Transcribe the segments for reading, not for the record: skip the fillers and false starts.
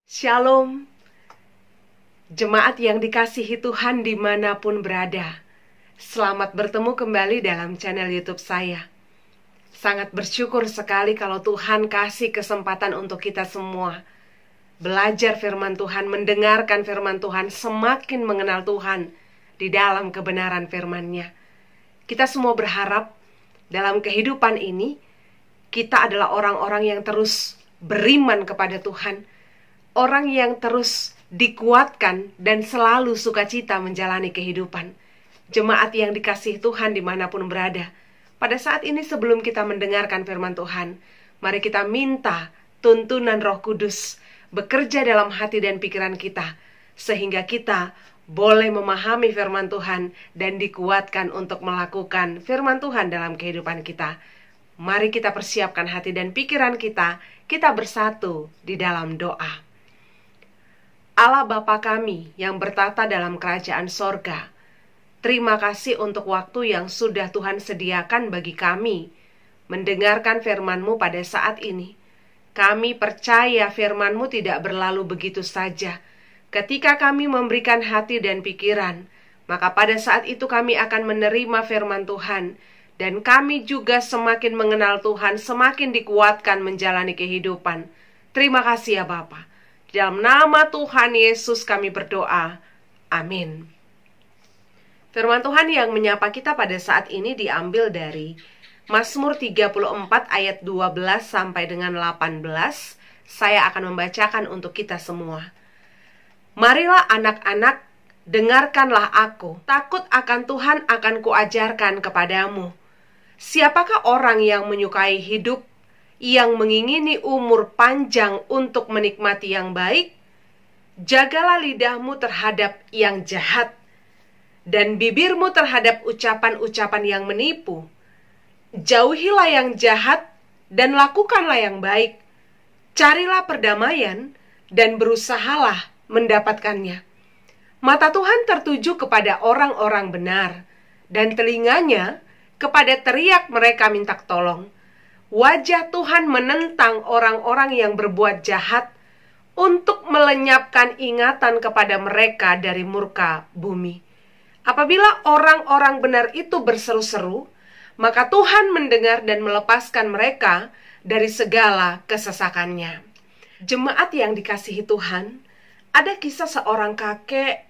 Shalom, jemaat yang dikasihi Tuhan dimanapun berada. Selamat bertemu kembali dalam channel YouTube saya. Sangat bersyukur sekali kalau Tuhan kasih kesempatan untuk kita semua belajar firman Tuhan, mendengarkan firman Tuhan, semakin mengenal Tuhan di dalam kebenaran firman-Nya. Kita semua berharap dalam kehidupan ini kita adalah orang-orang yang terus beriman kepada Tuhan, orang yang terus dikuatkan dan selalu sukacita menjalani kehidupan. Jemaat yang dikasihi Tuhan dimanapun berada, pada saat ini sebelum kita mendengarkan firman Tuhan, mari kita minta tuntunan Roh Kudus bekerja dalam hati dan pikiran kita, sehingga kita boleh memahami firman Tuhan dan dikuatkan untuk melakukan firman Tuhan dalam kehidupan kita. Mari kita persiapkan hati dan pikiran kita bersatu di dalam doa. Allah Bapa kami yang bertata dalam kerajaan sorga, terima kasih untuk waktu yang sudah Tuhan sediakan bagi kami mendengarkan firman-Mu pada saat ini. Kami percaya firman-Mu tidak berlalu begitu saja. Ketika kami memberikan hati dan pikiran, maka pada saat itu kami akan menerima firman Tuhan, dan kami juga semakin mengenal Tuhan, semakin dikuatkan menjalani kehidupan. Terima kasih ya Bapa. Dalam nama Tuhan Yesus kami berdoa. Amin. Firman Tuhan yang menyapa kita pada saat ini diambil dari Mazmur 34 ayat 12 sampai dengan 18. Saya akan membacakan untuk kita semua. Marilah anak-anak, dengarkanlah aku. Takut akan Tuhan akan kuajarkan kepadamu. Siapakah orang yang menyukai hidup, yang mengingini umur panjang untuk menikmati yang baik? Jagalah lidahmu terhadap yang jahat, dan bibirmu terhadap ucapan-ucapan yang menipu. Jauhilah yang jahat, dan lakukanlah yang baik. Carilah perdamaian, dan berusahalah mendapatkannya. Mata Tuhan tertuju kepada orang-orang benar, dan telinganya kepada teriak mereka minta tolong. Wajah Tuhan menentang orang-orang yang berbuat jahat untuk melenyapkan ingatan kepada mereka dari murka bumi. Apabila orang-orang benar itu berseru-seru, maka Tuhan mendengar dan melepaskan mereka dari segala kesesakannya. Jemaat yang dikasihi Tuhan, ada kisah seorang kakek,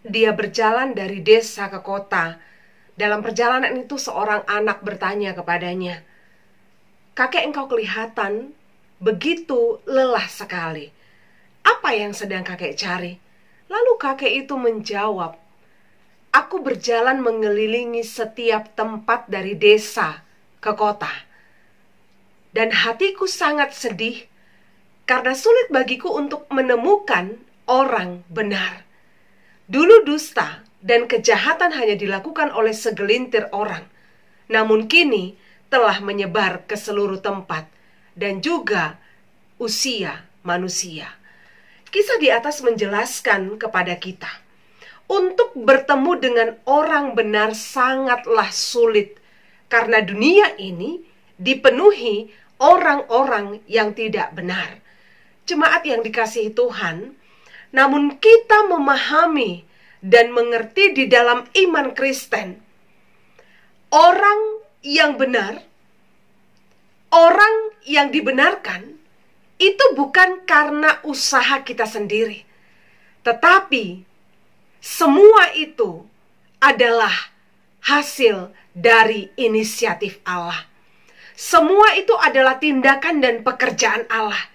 dia berjalan dari desa ke kota. Dalam perjalanan itu seorang anak bertanya kepadanya, "Kakek, engkau kelihatan begitu lelah sekali. Apa yang sedang kakek cari?" Lalu kakek itu menjawab, "Aku berjalan mengelilingi setiap tempat dari desa ke kota. Dan hatiku sangat sedih karena sulit bagiku untuk menemukan orang benar. Dulu dusta dan kejahatan hanya dilakukan oleh segelintir orang, namun kini telah menyebar ke seluruh tempat dan juga usia manusia." Kisah di atas menjelaskan kepada kita, untuk bertemu dengan orang benar sangatlah sulit, karena dunia ini dipenuhi orang-orang yang tidak benar. Jemaat yang dikasihi Tuhan, namun kita memahami dan mengerti di dalam iman Kristen, orang yang benar, orang yang dibenarkan, itu bukan karena usaha kita sendiri, tetapi semua itu adalah hasil dari inisiatif Allah. Semua itu adalah tindakan dan pekerjaan Allah.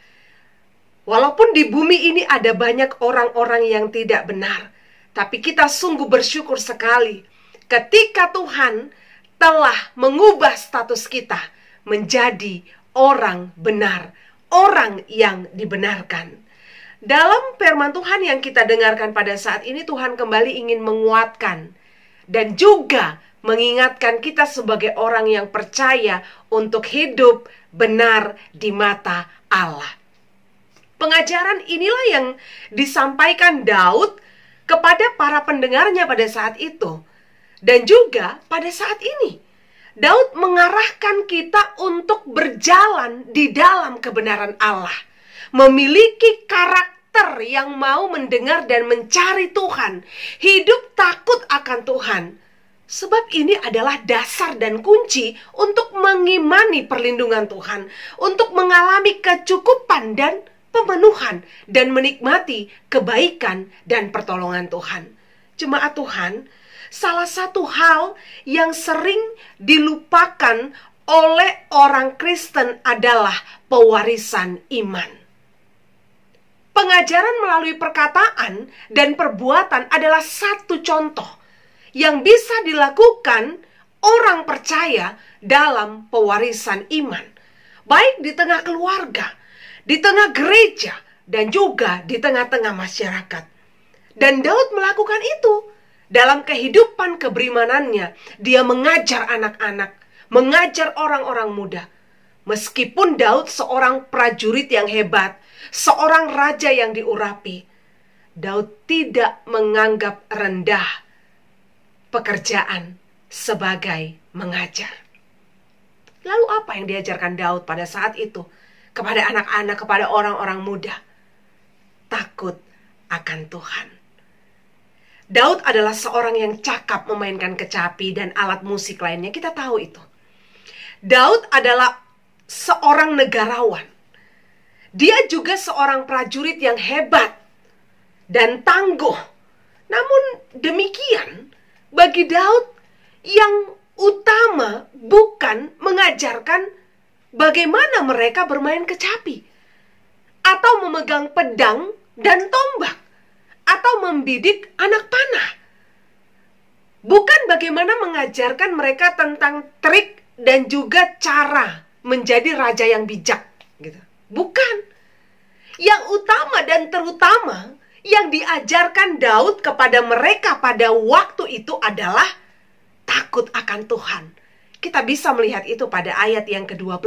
Walaupun di bumi ini ada banyak orang-orang yang tidak benar, tapi kita sungguh bersyukur sekali ketika Tuhan telah mengubah status kita menjadi orang benar, orang yang dibenarkan. Dalam firman Tuhan yang kita dengarkan pada saat ini, Tuhan kembali ingin menguatkan dan juga mengingatkan kita sebagai orang yang percaya untuk hidup benar di mata Allah. Pengajaran inilah yang disampaikan Daud kepada para pendengarnya pada saat itu. Dan juga pada saat ini, Daud mengarahkan kita untuk berjalan di dalam kebenaran Allah, memiliki karakter karakter yang mau mendengar dan mencari Tuhan, hidup takut akan Tuhan. Sebab ini adalah dasar dan kunci untuk mengimani perlindungan Tuhan, untuk mengalami kecukupan dan pemenuhan, dan menikmati kebaikan dan pertolongan Tuhan. Jemaat Tuhan, salah satu hal yang sering dilupakan oleh orang Kristen adalah pewarisan iman. Pengajaran melalui perkataan dan perbuatan adalah satu contoh yang bisa dilakukan orang percaya dalam pewarisan iman, baik di tengah keluarga, di tengah gereja, dan juga di tengah-tengah masyarakat. Dan Daud melakukan itu dalam kehidupan keberimanannya. Dia mengajar anak-anak, mengajar orang-orang muda. Meskipun Daud seorang prajurit yang hebat, seorang raja yang diurapi, Daud tidak menganggap rendah pekerjaan sebagai mengajar. Lalu apa yang diajarkan Daud pada saat itu kepada anak-anak, kepada orang-orang muda? Takut akan Tuhan. Daud adalah seorang yang cakap memainkan kecapi dan alat musik lainnya. Kita tahu itu. Daud adalah seorang negarawan. Dia juga seorang prajurit yang hebat dan tangguh. Namun demikian, bagi Daud yang utama bukan mengajarkan bagaimana mereka bermain kecapi, atau memegang pedang dan tombak, atau membidik anak panah. Bukan bagaimana mengajarkan mereka tentang trik dan juga cara menjadi raja yang bijak, gitu. Bukan. Yang utama dan terutama yang diajarkan Daud kepada mereka pada waktu itu adalah takut akan Tuhan. Kita bisa melihat itu pada ayat yang ke-12.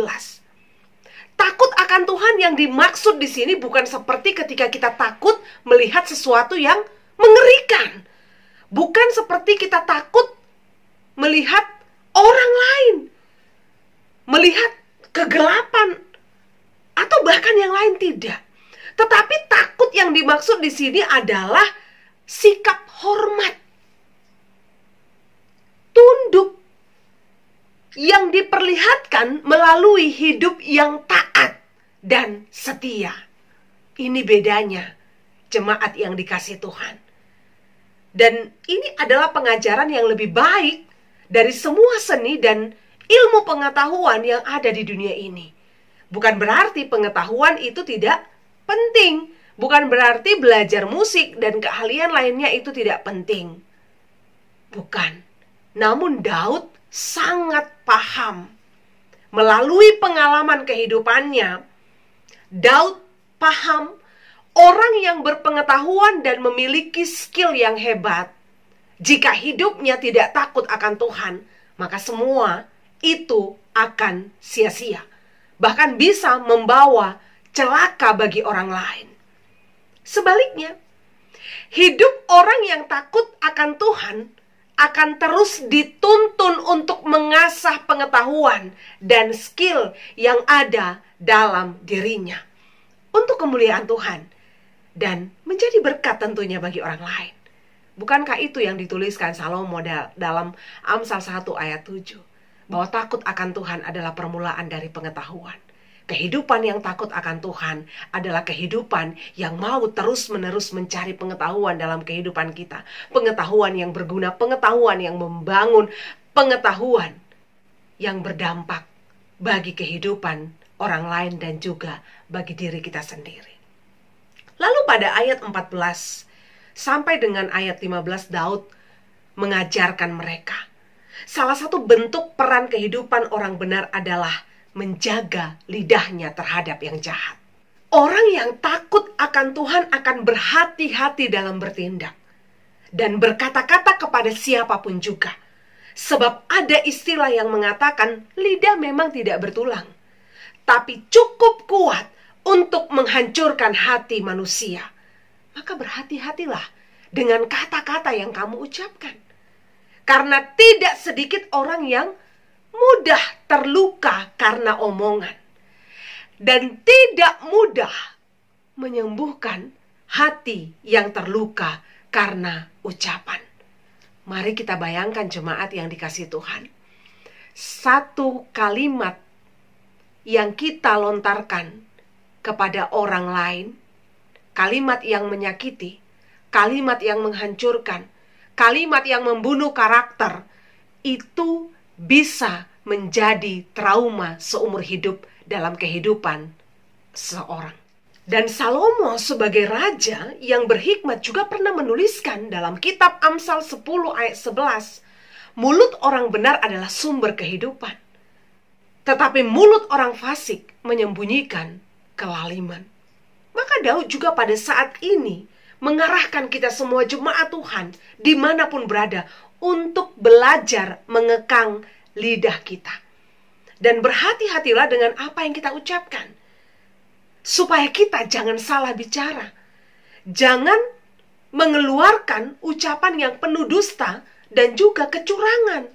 Takut akan Tuhan yang dimaksud di sini bukan seperti ketika kita takut melihat sesuatu yang mengerikan. Bukan seperti kita takut melihat orang lain, melihat kegelapan, atau bahkan yang lain, tidak. Tetapi takut yang dimaksud di sini adalah sikap hormat, tunduk, yang diperlihatkan melalui hidup yang taat dan setia. Ini bedanya, jemaat yang dikasihi Tuhan. Dan ini adalah pengajaran yang lebih baik dari semua seni dan ilmu pengetahuan yang ada di dunia ini. Bukan berarti pengetahuan itu tidak penting. Bukan berarti belajar musik dan keahlian lainnya itu tidak penting. Bukan. Namun Daud sangat paham. Melalui pengalaman kehidupannya, Daud paham orang yang berpengetahuan dan memiliki skill yang hebat, jika hidupnya tidak takut akan Tuhan, maka semua itu akan sia-sia. Bahkan bisa membawa celaka bagi orang lain. Sebaliknya, hidup orang yang takut akan Tuhan akan terus dituntun untuk mengasah pengetahuan dan skill yang ada dalam dirinya untuk kemuliaan Tuhan dan menjadi berkat tentunya bagi orang lain. Bukankah itu yang dituliskan Salomo dalam Amsal 1 ayat 7? Bahwa takut akan Tuhan adalah permulaan dari pengetahuan. Kehidupan yang takut akan Tuhan adalah kehidupan yang mau terus-menerus mencari pengetahuan dalam kehidupan kita. Pengetahuan yang berguna, pengetahuan yang membangun, pengetahuan yang berdampak bagi kehidupan orang lain dan juga bagi diri kita sendiri. Lalu pada ayat 14 sampai dengan ayat 15 Daud mengajarkan mereka. Salah satu bentuk peran kehidupan orang benar adalah menjaga lidahnya terhadap yang jahat. Orang yang takut akan Tuhan akan berhati-hati dalam bertindak dan berkata-kata kepada siapapun juga. Sebab ada istilah yang mengatakan lidah memang tidak bertulang, tapi cukup kuat untuk menghancurkan hati manusia. Maka berhati-hatilah dengan kata-kata yang kamu ucapkan. Karena tidak sedikit orang yang mudah terluka karena omongan. Dan tidak mudah menyembuhkan hati yang terluka karena ucapan. Mari kita bayangkan jemaat yang dikasihi Tuhan. Satu kalimat yang kita lontarkan kepada orang lain, kalimat yang menyakiti, kalimat yang menghancurkan, kalimat yang membunuh karakter, itu bisa menjadi trauma seumur hidup dalam kehidupan seorang. Dan Salomo sebagai raja yang berhikmat juga pernah menuliskan dalam kitab Amsal 10 ayat 11, mulut orang benar adalah sumber kehidupan, tetapi mulut orang fasik menyembunyikan kelaliman. Maka Daud juga pada saat ini mengarahkan kita semua jemaat Tuhan dimanapun berada untuk belajar mengekang lidah kita. Dan berhati-hatilah dengan apa yang kita ucapkan, supaya kita jangan salah bicara. Jangan mengeluarkan ucapan yang penuh dusta dan juga kecurangan,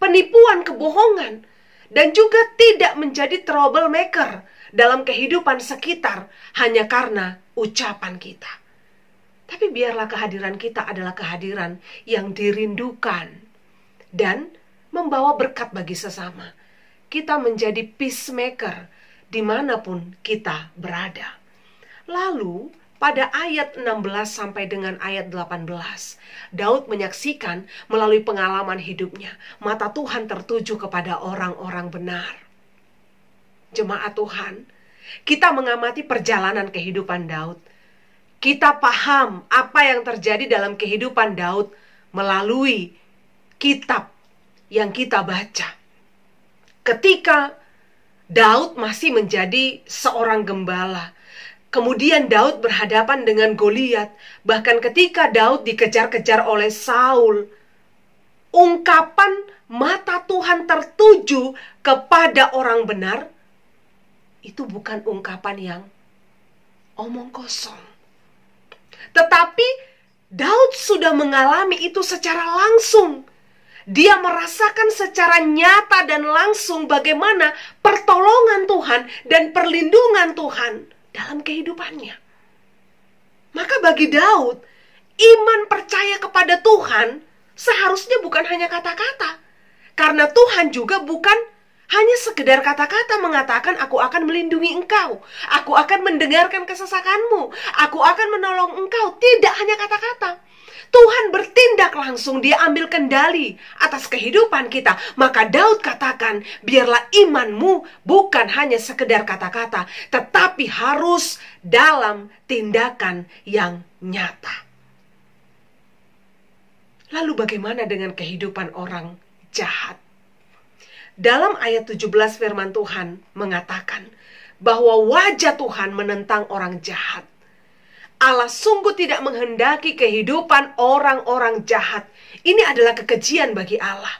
penipuan, kebohongan, dan juga tidak menjadi troublemaker dalam kehidupan sekitar hanya karena ucapan kita. Tapi biarlah kehadiran kita adalah kehadiran yang dirindukan dan membawa berkat bagi sesama. Kita menjadi peacemaker dimanapun kita berada. Lalu pada ayat 16 sampai dengan ayat 18, Daud menyaksikan melalui pengalaman hidupnya, mata Tuhan tertuju kepada orang-orang benar. Jemaat Tuhan, kita mengamati perjalanan kehidupan Daud. Kita paham apa yang terjadi dalam kehidupan Daud melalui kitab yang kita baca. Ketika Daud masih menjadi seorang gembala, kemudian Daud berhadapan dengan Goliat. Bahkan ketika Daud dikejar-kejar oleh Saul, ungkapan mata Tuhan tertuju kepada orang benar, itu bukan ungkapan yang omong kosong. Tetapi Daud sudah mengalami itu secara langsung. Dia merasakan secara nyata dan langsung bagaimana pertolongan Tuhan dan perlindungan Tuhan dalam kehidupannya. Maka bagi Daud, iman percaya kepada Tuhan seharusnya bukan hanya kata-kata. Karena Tuhan juga bukan hanya sekedar kata-kata mengatakan, aku akan melindungi engkau, aku akan mendengarkan kesesakanmu, aku akan menolong engkau. Tidak hanya kata-kata. Tuhan bertindak langsung, dia ambil kendali atas kehidupan kita. Maka Daud katakan, biarlah imanmu bukan hanya sekedar kata-kata, tetapi harus dalam tindakan yang nyata. Lalu bagaimana dengan kehidupan orang jahat? Dalam ayat 17 firman Tuhan mengatakan bahwa wajah Tuhan menentang orang jahat. Allah sungguh tidak menghendaki kehidupan orang-orang jahat. Ini adalah kekejian bagi Allah.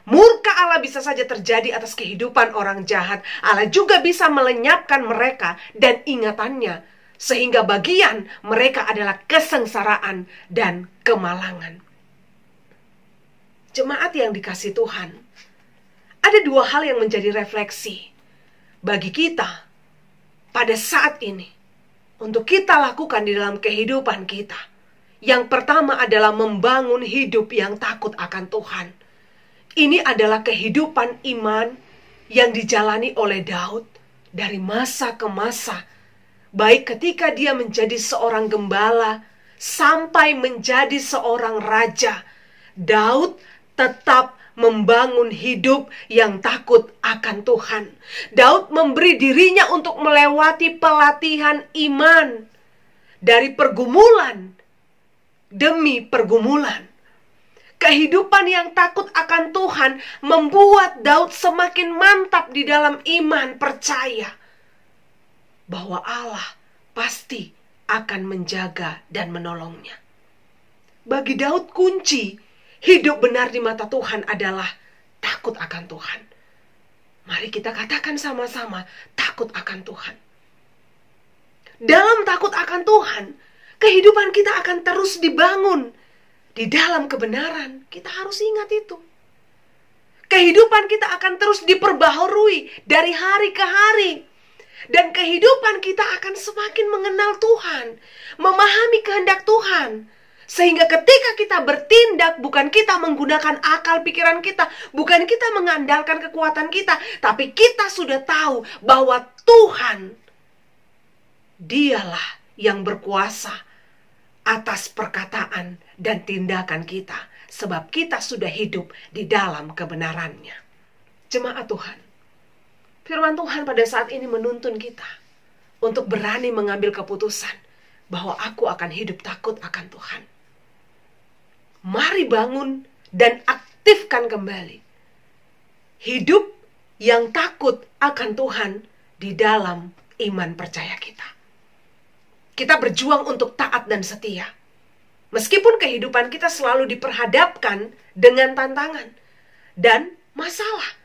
Murka Allah bisa saja terjadi atas kehidupan orang jahat. Allah juga bisa melenyapkan mereka dan ingatannya, sehingga bagian mereka adalah kesengsaraan dan kemalangan. Jemaat yang dikasihi Tuhan, ada dua hal yang menjadi refleksi bagi kita pada saat ini untuk kita lakukan di dalam kehidupan kita. Yang pertama adalah membangun hidup yang takut akan Tuhan. Ini adalah kehidupan iman yang dijalani oleh Daud dari masa ke masa. Baik ketika dia menjadi seorang gembala sampai menjadi seorang raja, Daud tetap membangun hidup yang takut akan Tuhan. Daud memberi dirinya untuk melewati pelatihan iman dari pergumulan demi pergumulan. Kehidupan yang takut akan Tuhan membuat Daud semakin mantap di dalam iman percaya bahwa Allah pasti akan menjaga dan menolongnya. Bagi Daud kunci hidup benar di mata Tuhan adalah takut akan Tuhan. Mari kita katakan sama-sama, takut akan Tuhan. Dalam takut akan Tuhan, kehidupan kita akan terus dibangun di dalam kebenaran. Kita harus ingat itu. Kehidupan kita akan terus diperbaharui dari hari ke hari. Dan kehidupan kita akan semakin mengenal Tuhan, memahami kehendak Tuhan. Sehingga ketika kita bertindak, bukan kita menggunakan akal pikiran kita, bukan kita mengandalkan kekuatan kita, tapi kita sudah tahu bahwa Tuhan, Dialah yang berkuasa atas perkataan dan tindakan kita, sebab kita sudah hidup di dalam kebenarannya. Jemaat Tuhan, firman Tuhan pada saat ini menuntun kita untuk berani mengambil keputusan bahwa aku akan hidup takut akan Tuhan. Mari bangun dan aktifkan kembali hidup yang takut akan Tuhan di dalam iman percaya kita. Kita berjuang untuk taat dan setia. Meskipun kehidupan kita selalu diperhadapkan dengan tantangan dan masalah.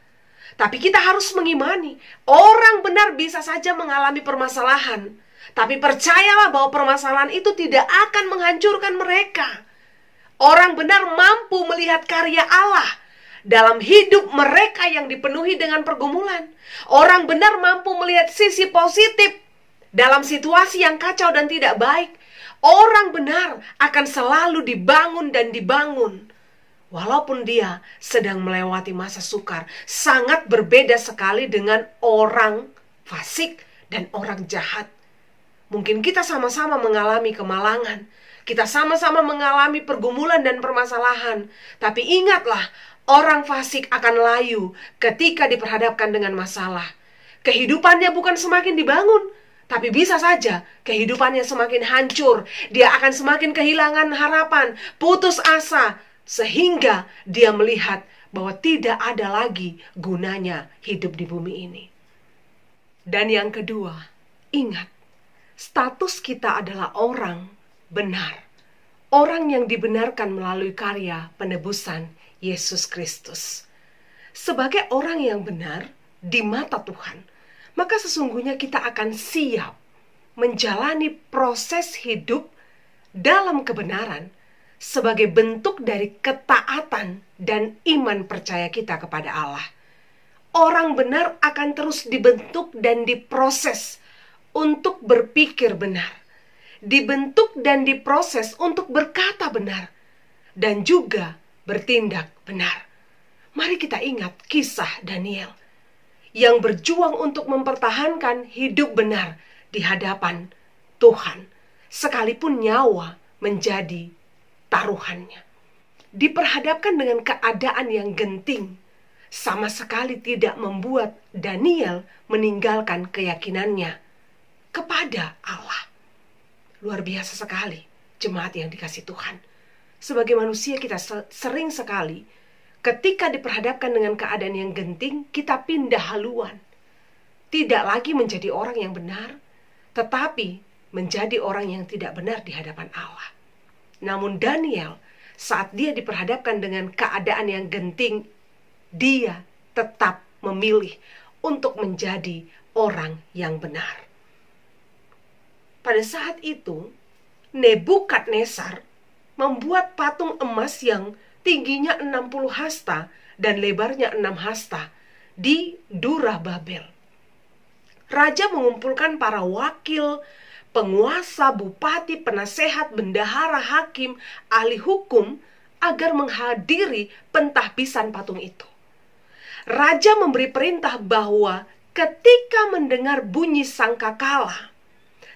Tapi kita harus mengimani, orang benar bisa saja mengalami permasalahan. Tapi percayalah bahwa permasalahan itu tidak akan menghancurkan mereka. Orang benar mampu melihat karya Allah dalam hidup mereka yang dipenuhi dengan pergumulan. Orang benar mampu melihat sisi positif dalam situasi yang kacau dan tidak baik. Orang benar akan selalu dibangun dan dibangun. Walaupun dia sedang melewati masa sukar, sangat berbeda sekali dengan orang fasik dan orang jahat. Mungkin kita sama-sama mengalami kemalangan, kita sama-sama mengalami pergumulan dan permasalahan. Tapi ingatlah, orang fasik akan layu ketika diperhadapkan dengan masalah. Kehidupannya bukan semakin dibangun, tapi bisa saja kehidupannya semakin hancur. Dia akan semakin kehilangan harapan, putus asa, sehingga dia melihat bahwa tidak ada lagi gunanya hidup di bumi ini. Dan yang kedua, ingat, status kita adalah orang benar. Orang yang dibenarkan melalui karya penebusan Yesus Kristus. Sebagai orang yang benar di mata Tuhan, maka sesungguhnya kita akan siap menjalani proses hidup dalam kebenaran sebagai bentuk dari ketaatan dan iman percaya kita kepada Allah. Orang benar akan terus dibentuk dan diproses untuk berpikir benar, dibentuk dan diproses untuk berkata benar, dan juga bertindak benar. Mari kita ingat kisah Daniel yang berjuang untuk mempertahankan hidup benar di hadapan Tuhan, sekalipun nyawa menjadi taruhannya. Diperhadapkan dengan keadaan yang genting, sama sekali tidak membuat Daniel meninggalkan keyakinannya kepada Allah. Luar biasa sekali, jemaat yang dikasihi Tuhan. Sebagai manusia kita sering sekali ketika diperhadapkan dengan keadaan yang genting, kita pindah haluan. Tidak lagi menjadi orang yang benar, tetapi menjadi orang yang tidak benar di hadapan Allah. Namun Daniel, saat dia diperhadapkan dengan keadaan yang genting, dia tetap memilih untuk menjadi orang yang benar. Pada saat itu, Nebukadnezar membuat patung emas yang tingginya 60 hasta dan lebarnya 6 hasta di Dura Babel. Raja mengumpulkan para wakil, penguasa, bupati, penasehat, bendahara, hakim, ahli hukum agar menghadiri pentahbisan patung itu. Raja memberi perintah bahwa ketika mendengar bunyi sangkakala,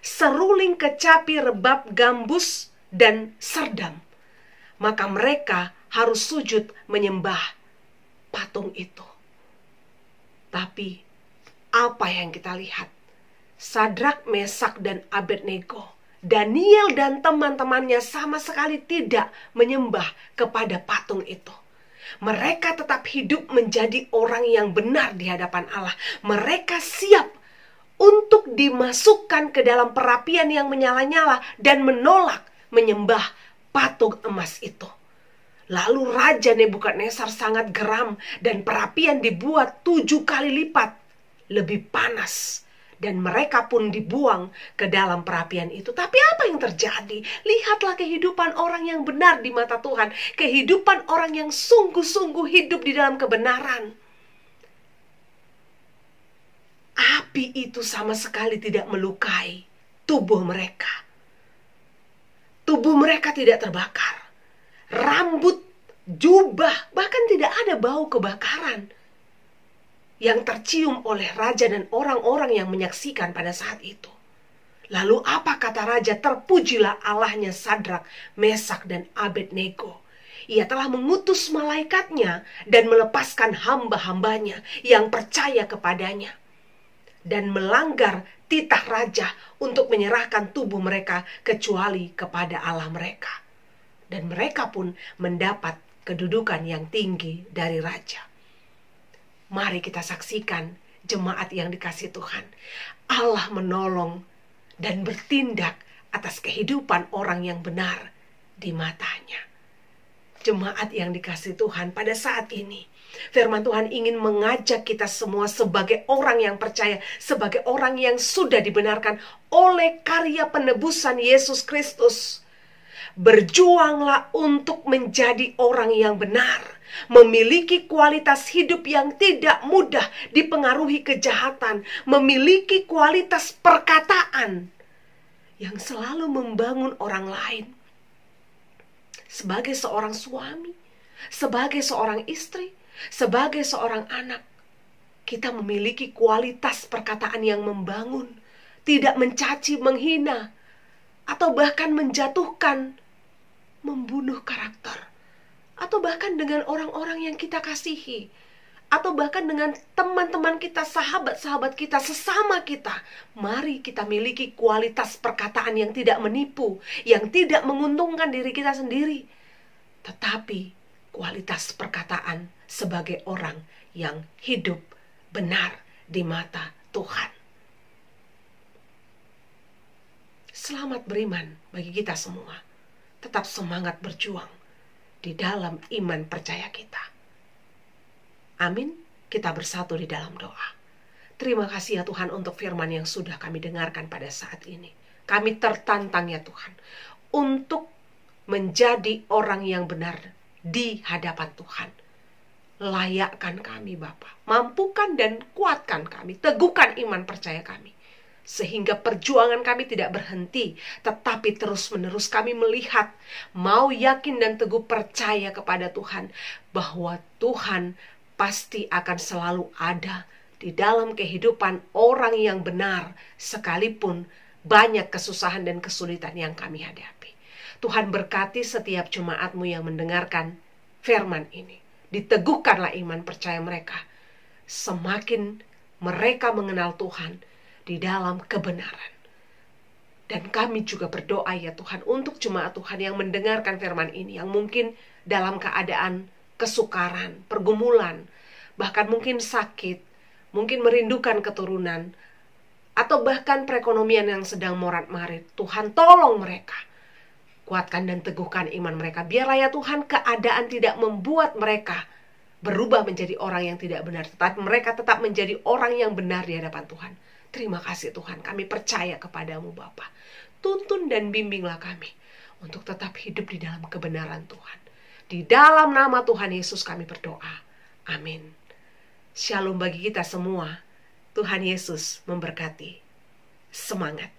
seruling kecapi, rebab, gambus, dan serdam, maka mereka harus sujud menyembah patung itu. Tapi apa yang kita lihat? Sadrak, Mesak, dan Abednego, Daniel dan teman-temannya sama sekali tidak menyembah kepada patung itu. Mereka tetap hidup menjadi orang yang benar di hadapan Allah. Mereka siap untuk dimasukkan ke dalam perapian yang menyala-nyala dan menolak menyembah patung emas itu. Lalu Raja Nebukadnezar sangat geram dan perapian dibuat 7 kali lipat lebih panas. Dan mereka pun dibuang ke dalam perapian itu. Tapi apa yang terjadi? Lihatlah kehidupan orang yang benar di mata Tuhan. Kehidupan orang yang sungguh-sungguh hidup di dalam kebenaran. Api api itu sama sekali tidak melukai tubuh mereka. Tubuh mereka tidak terbakar. Rambut, jubah, bahkan tidak ada bau kebakaran yang tercium oleh raja dan orang-orang yang menyaksikan pada saat itu. Lalu apa kata raja? Terpujilah Allahnya Sadrak, Mesak, dan Abednego. Ia telah mengutus malaikatnya dan melepaskan hamba-hambanya yang percaya kepadanya, dan melanggar titah raja untuk menyerahkan tubuh mereka kecuali kepada Allah mereka. Dan mereka pun mendapat kedudukan yang tinggi dari raja. Mari kita saksikan, jemaat yang dikasihi Tuhan, Allah menolong dan bertindak atas kehidupan orang yang benar di matanya. Jemaat yang dikasihi Tuhan, pada saat ini firman Tuhan ingin mengajak kita semua sebagai orang yang percaya, sebagai orang yang sudah dibenarkan oleh karya penebusan Yesus Kristus. Berjuanglah untuk menjadi orang yang benar, memiliki kualitas hidup yang tidak mudah dipengaruhi kejahatan, memiliki kualitas perkataan yang selalu membangun orang lain. Sebagai seorang suami, sebagai seorang istri, sebagai seorang anak, kita memiliki kualitas perkataan yang membangun, tidak mencaci, menghina, atau bahkan menjatuhkan, membunuh karakter, atau bahkan dengan orang-orang yang kita kasihi, atau bahkan dengan teman-teman kita, sahabat-sahabat kita, sesama kita. Mari kita miliki kualitas perkataan yang tidak menipu, yang tidak menguntungkan diri kita sendiri, tetapi kualitas perkataan sebagai orang yang hidup benar di mata Tuhan. Selamat beriman bagi kita semua. Tetap semangat berjuang di dalam iman percaya kita. Amin. Kita bersatu di dalam doa. Terima kasih ya Tuhan untuk firman yang sudah kami dengarkan pada saat ini. Kami tertantang ya Tuhan untuk menjadi orang yang benar di hadapan Tuhan. Layakkan kami Bapa, mampukan dan kuatkan kami, teguhkan iman percaya kami, sehingga perjuangan kami tidak berhenti, tetapi terus-menerus kami melihat, mau yakin dan teguh percaya kepada Tuhan, bahwa Tuhan pasti akan selalu ada di dalam kehidupan orang yang benar, sekalipun banyak kesusahan dan kesulitan yang kami hadapi. Tuhan berkati setiap jemaat-Mu yang mendengarkan firman ini. Diteguhkanlah iman percaya mereka. Semakin mereka mengenal Tuhan di dalam kebenaran. Dan kami juga berdoa ya Tuhan untuk jemaat Tuhan yang mendengarkan firman ini, yang mungkin dalam keadaan kesukaran, pergumulan, bahkan mungkin sakit, mungkin merindukan keturunan, atau bahkan perekonomian yang sedang morat-marit. Tuhan tolong mereka, kuatkan dan teguhkan iman mereka. Biarlah ya Tuhan keadaan tidak membuat mereka berubah menjadi orang yang tidak benar, tetapi mereka tetap menjadi orang yang benar di hadapan Tuhan. Terima kasih Tuhan, kami percaya kepadamu Bapa. Tuntun dan bimbinglah kami untuk tetap hidup di dalam kebenaran Tuhan. Di dalam nama Tuhan Yesus kami berdoa. Amin. Shalom bagi kita semua. Tuhan Yesus memberkati. Semangat.